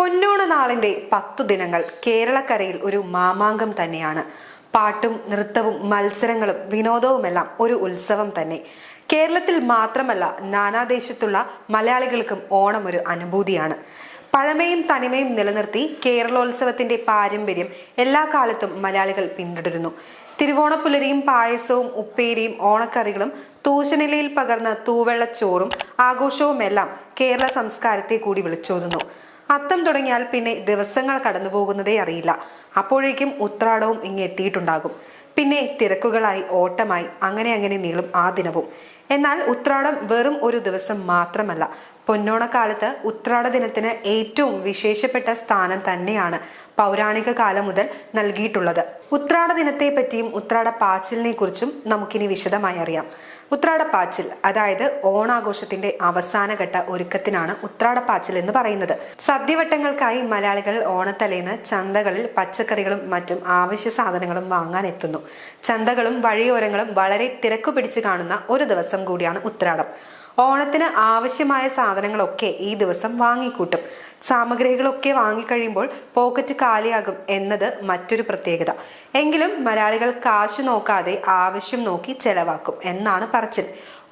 പൊന്നോണ നാളിന്റെ 10 ദിനങ്ങൾ കേരളക്കരയിൽ ഒരു മാമാങ്കം തന്നെയാണ്. പാട്ടും നൃത്തവും മത്സരങ്ങളും വിനോദവുമെല്ലാം ഒരു ഉത്സവം തന്നെ. കേരളത്തിൽ മാത്രമല്ല, നാനാദേശത്തുള്ള മലയാളികൾക്കും ഓണം ഒരു അനുഭൂതിയാണ്. പഴമയും തനിമയും നിലനിർത്തി കേരളോത്സവത്തിന്റെ പാരമ്പര്യം എല്ലാ കാലത്തും മലയാളികൾ പിന്തുടരുന്നു. തിരുവോണപ്പുലരിയും പായസവും ഉപ്പേരിയും ഓണക്കറികളും തൂശനിലയിൽ പകർന്ന തൂവെള്ളച്ചോറും ആഘോഷവുമെല്ലാം കേരള സംസ്കാരത്തെ കൂടി വിളിച്ചോതുന്നു. അത്തം തുടങ്ങിയാൽ പിന്നെ ദിവസങ്ങൾ കടന്നു പോകുന്നതേ അറിയില്ല. അപ്പോഴേക്കും ഉത്രാടവും ഇങ്ങെത്തിയിട്ടുണ്ടാകും. പിന്നെ തിരക്കുകളായി, ഓട്ടമായി, അങ്ങനെ നീളും ആ ദിനവും. എന്നാൽ ഉത്രാടം വെറും ഒരു ദിവസം മാത്രമല്ല. പൊന്നോണക്കാലത്ത് ഉത്രാട ദിനത്തിന് ഏറ്റവും വിശേഷപ്പെട്ട സ്ഥാനം തന്നെയാണ് പൗരാണിക കാലം മുതൽ നൽകിയിട്ടുള്ളത്. ഉത്രാട ദിനത്തെ പറ്റിയും ഉത്രാട പാച്ചിലിനെ കുറിച്ചും നമുക്കിനി വിശദമായി അറിയാം. ഉത്രാടപ്പാച്ചിൽ, അതായത് ഓണാഘോഷത്തിന്റെ അവസാനഘട്ട ഒരുക്കത്തിനാണ് ഉത്രാടപ്പാച്ചിൽ എന്ന് പറയുന്നത്. സദ്യവട്ടങ്ങൾക്കായി മലയാളികൾ ഓണത്തലേന്ന് ചന്തകളിൽ പച്ചക്കറികളും മറ്റും ആവശ്യ സാധനങ്ങളും വാങ്ങാൻ എത്തുന്നു. ചന്തകളും വഴിയോരങ്ങളും വളരെ തിരക്കു പിടിച്ചു കാണുന്ന ഒരു ദിവസം കൂടിയാണ് ഉത്രാടം. ഓണത്തിന് ആവശ്യമായ സാധനങ്ങളൊക്കെ ഈ ദിവസം വാങ്ങിക്കൂട്ടും. സാമഗ്രികളൊക്കെ വാങ്ങിക്കഴിയുമ്പോൾ പോക്കറ്റ് കാലിയാകും എന്നത് മറ്റൊരു പ്രത്യേകത. എങ്കിലും മലയാളികൾ കാശ് നോക്കാതെ ആവശ്യം നോക്കി ചെലവാക്കും എന്നാണ് പറച്ചിൽ.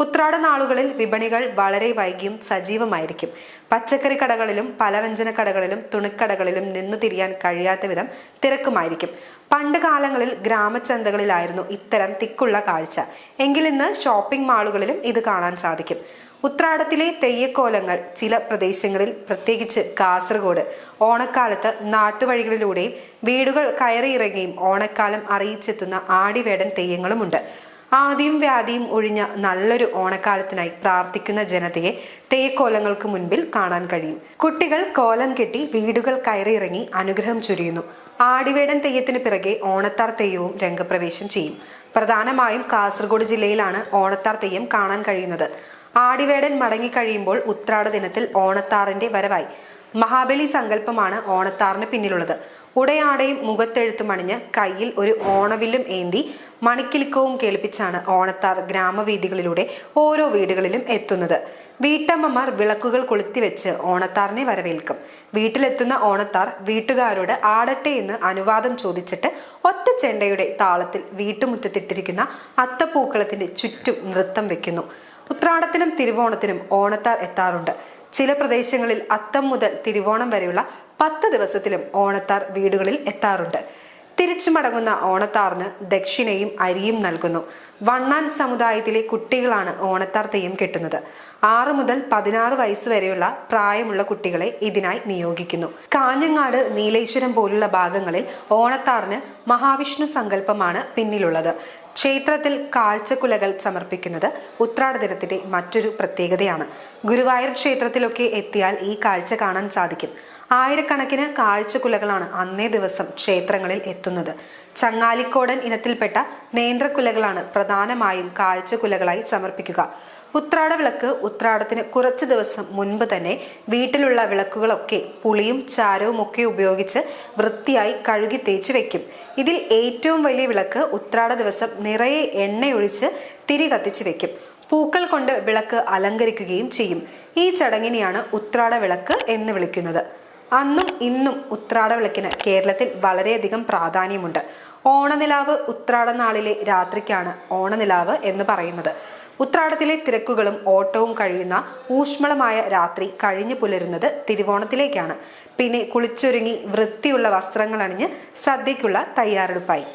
ഉത്രാട നാളുകളിൽ വിപണികൾ വളരെ വൈകിയും സജീവമായിരിക്കും. പച്ചക്കറി കടകളിലും പലവ്യഞ്ജന കടകളിലും തുണിക്കടകളിലും നിന്നു തിരിയാൻ കഴിയാത്ത വിധം തിരക്കുമായിരിക്കും. പണ്ട് കാലങ്ങളിൽ ഗ്രാമചന്തകളിലായിരുന്നു ഇത്തരം തിക്കുള്ള കാഴ്ച. എങ്കിലിന്ന് ഷോപ്പിംഗ് മാളുകളിലും ഇത് കാണാൻ സാധിക്കും. ഉത്രാടത്തിലെ തെയ്യക്കോലങ്ങൾ ചില പ്രദേശങ്ങളിൽ, പ്രത്യേകിച്ച് കാസർഗോഡ്, ഓണക്കാലത്ത് നാട്ടുവഴികളിലൂടെയും വീടുകൾ കയറിയിറങ്ങിയും ഓണക്കാലം അറിയിച്ചെത്തുന്ന ആടിവേടൻ തെയ്യങ്ങളുമുണ്ട്. ആദിയും വ്യാധിയും ഒഴിഞ്ഞ നല്ലൊരു ഓണക്കാലത്തിനായി പ്രാർത്ഥിക്കുന്ന ജനതയെ തെയ്യക്കോലങ്ങൾക്ക് മുൻപിൽ കാണാൻ കഴിയും. കുട്ടികൾ കോലം കെട്ടി വീടുകൾ കയറിയിറങ്ങി അനുഗ്രഹം ചൊരിയുന്നു. ആടിവേടൻ തെയ്യത്തിന് പിറകെ ഓണത്താർ തെയ്യവും രംഗപ്രവേശം ചെയ്യും. പ്രധാനമായും കാസർഗോഡ് ജില്ലയിലാണ് ഓണത്താർ തെയ്യം കാണാൻ കഴിയുന്നത്. ആടിവേടൻ മടങ്ങിക്കഴിയുമ്പോൾ ഉത്രാട ദിനത്തിൽ ഓണത്താറിന്റെ വരവായി. മഹാബലി സങ്കല്പമാണ് ഓണത്താറിന് പിന്നിലുള്ളത്. ഉടയാടയും മുഖത്തെഴുത്തും അണിഞ്ഞ് കയ്യിൽ ഒരു ഓണവില്ലും ഏന്തി മണിക്കിലുക്കവും കേൾപ്പിച്ചാണ് ഓണത്താർ ഗ്രാമവീഥികളിലൂടെ ഓരോ വീടുകളിലും എത്തുന്നത്. വീട്ടമ്മമാർ വിളക്കുകൾ കൊളുത്തിവെച്ച് ഓണത്താറിനെ വരവേൽക്കും. വീട്ടിലെത്തുന്ന ഓണത്താർ വീട്ടുകാരോട് ആടട്ടെ എന്ന് അനുവാദം ചോദിച്ചിട്ട് ഒറ്റ ചെണ്ടയുടെ താളത്തിൽ വീട്ടുമുറ്റത്തിട്ടിരിക്കുന്ന അത്തപ്പൂക്കളത്തിന്റെ ചുറ്റും നൃത്തം വെക്കുന്നു. ഉത്രാടത്തിനും തിരുവോണത്തിനും ഓണത്താർ എത്താറുണ്ട്. ചില പ്രദേശങ്ങളിൽ അത്തം മുതൽ തിരുവോണം വരെയുള്ള 10 ദിവസത്തിലും ഓണത്താർ വീടുകളിൽ എത്താറുണ്ട്. തിരിച്ചു മടങ്ങുന്ന ഓണത്താറിന് ദക്ഷിണയും അരിയും നൽകുന്നു. വണ്ണാൻ സമുദായത്തിലെ കുട്ടികളാണ് ഓണത്താർ തെയ്യം കെട്ടുന്നത്. 6 മുതൽ 16 വയസ്സ് വരെയുള്ള പ്രായമുള്ള കുട്ടികളെ ഇതിനായി നിയോഗിക്കുന്നു. കാഞ്ഞങ്ങാട്, നീലേശ്വരം പോലുള്ള ഭാഗങ്ങളിൽ ഓണത്താറിന് മഹാവിഷ്ണു സങ്കല്പമാണ് പിന്നിലുള്ളത്. ക്ഷേത്രത്തിൽ കാഴ്ചക്കുലകൾ സമർപ്പിക്കുന്നത് ഉത്രാട ദിനത്തിന്റെ മറ്റൊരു പ്രത്യേകതയാണ്. ഗുരുവായൂർ ക്ഷേത്രത്തിലൊക്കെ എത്തിയാൽ ഈ കാഴ്ച കാണാൻ സാധിക്കും. ആയിരക്കണക്കിന് കാഴ്ചക്കുലകളാണ് അന്നേ ദിവസം ക്ഷേത്രങ്ങളിൽ എത്തുന്നത്. ചങ്ങാലിക്കോടൻ ഇനത്തിൽപ്പെട്ട നേന്ത്രക്കുലകളാണ് പ്രധാനമായും കാഴ്ചക്കുലകളായി സമർപ്പിക്കുക. ഉത്രാട വിളക്ക് ഉത്രാടത്തിന് കുറച്ച് ദിവസം മുൻപ് തന്നെ വീട്ടിലുള്ള വിളക്കുകളൊക്കെ പുളിയും ചാരവും ഒക്കെ ഉപയോഗിച്ച് വൃത്തിയായി കഴുകി തേച്ച് വെക്കും. ഇതിൽ ഏറ്റവും വലിയ വിളക്ക് ഉത്രാട ദിവസം നിറയെ എണ്ണയൊഴിച്ച് തിരി കത്തിച്ച് വെക്കും. പൂക്കൾ കൊണ്ട് വിളക്ക് അലങ്കരിക്കുകയും ചെയ്യും. ഈ ചടങ്ങിനെയാണ് ഉത്രാട വിളക്ക് എന്ന് വിളിക്കുന്നത്. അന്നും ഇന്നും ഉത്രാട വിളക്കിന് കേരളത്തിൽ വളരെയധികം പ്രാധാന്യമുണ്ട്. ഓണനിലാവ് ഉത്രാട നാളിലെ രാത്രിക്കാണ് ഓണനിലാവ് എന്ന് പറയുന്നത്. ഉത്രാടത്തിലെ തിരക്കുകളും ഓട്ടവും കഴിയുന്ന ഊഷ്മളമായ രാത്രി കഴിഞ്ഞു പുലരുന്നത് തിരുവോണത്തിലേക്കാണ്. പിന്നെ കുളിച്ചൊരുങ്ങി വൃത്തിയുള്ള വസ്ത്രങ്ങൾ അണിഞ്ഞ് സദ്യക്കുള്ള തയ്യാറെടുപ്പായി.